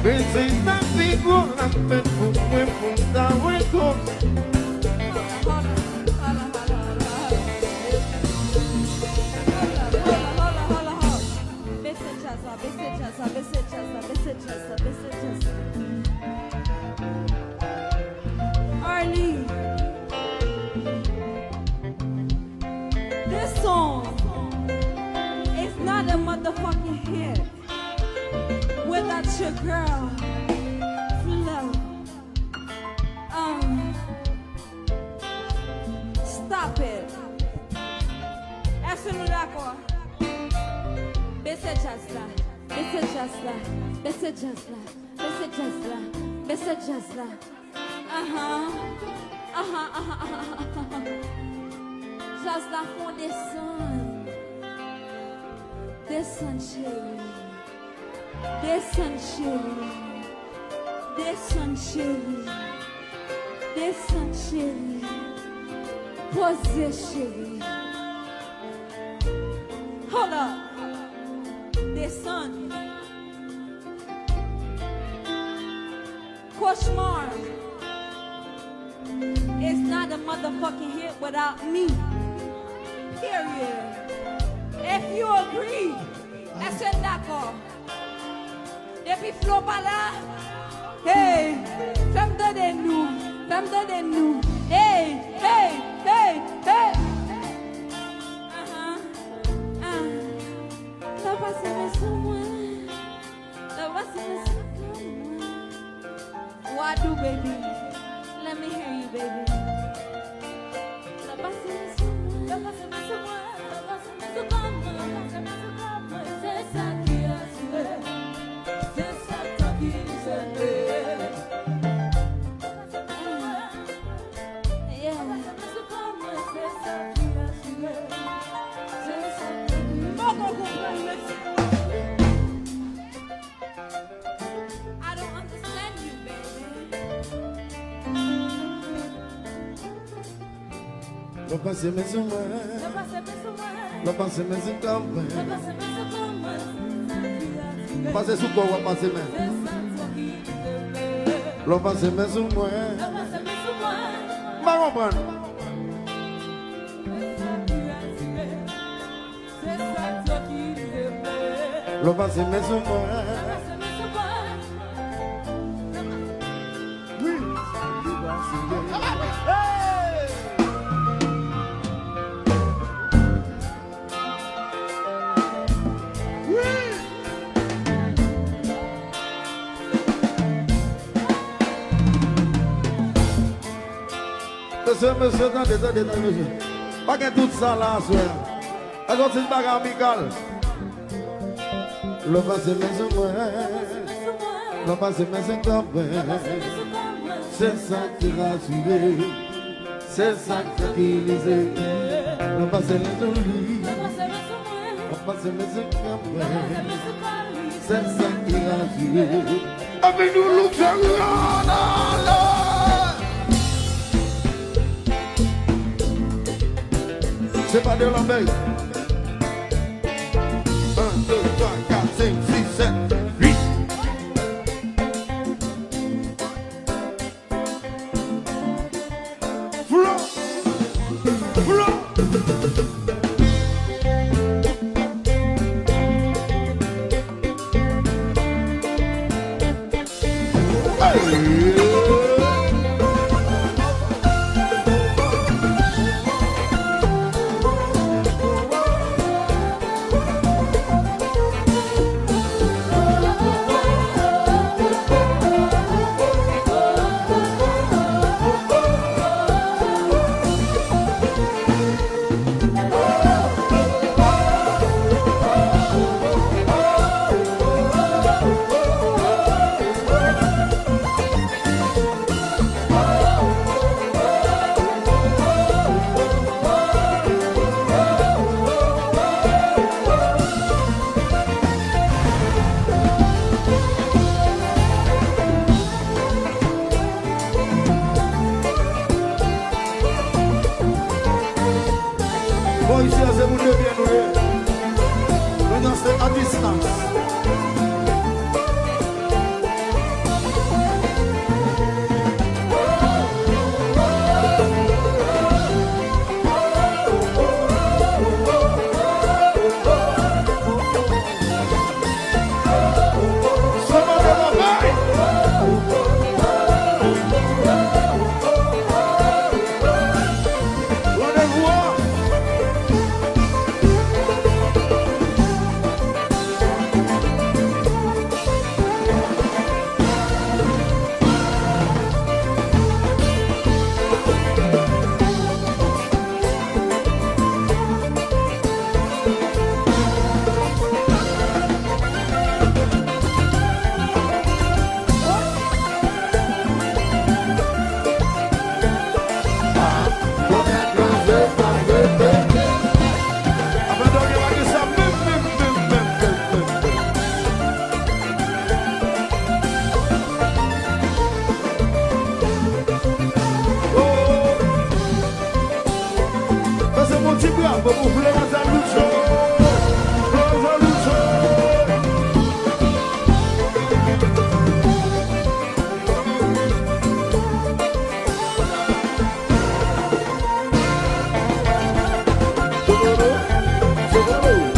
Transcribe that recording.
Pensei na figura, perfume, punta, hueco. Arlie, this song is not a motherfucking hit without your girl, Flo. Stop it. Est-ce d'accord? Baissez just là, baissez just là, baissez just là, baissez just là, baissez just là. Just là font descend chérie, descend chérie, descend chérie, descend chérie, posez chérie. Hold up, descend. Cauchemar is not a motherfucking hit without me. Period. If you agree, est-ce d'accord? Depuis Flo pas là, hey, femme de nous, femme de nous, hey, hey, hey, hey. La voix c'est sur moi, la voix c'est sur moi. What do baby? Let me hear you, baby. La voix c'est sur moi, la voix c'est sur moi, la voix c'est sur moi, la voix c'est sur moi. C'est ça qui a tué, c'est ça qui a tué. I don't understand you, baby. Lo passé mais sur moi, lo passé mais sur toi. Passé sur quoi, on va passer mais. Lo passé mais sur moi. Pas comprendre. Lo passé mais sur moi. Monsieur, attendez, monsieur. Pas que tout ça là, soeur. Est-ce que c'est une bagarre amicale? Le passé, mais c'est moi. Le passé, mais c'est comme c'est ça qui rassure. C'est ça qui tranquilise. Le passé, mais c'est lui. Le passé, mais c'est comme c'est ça qui rassure. Avec nous, Luxembourg, c'est pas de l'embête. 1, 2, 3, 4, 5, 6, 7, 8. Flo, Flo. mon petit bravo pour Florence Alucho. Florence Alucho. Soboro, soboro.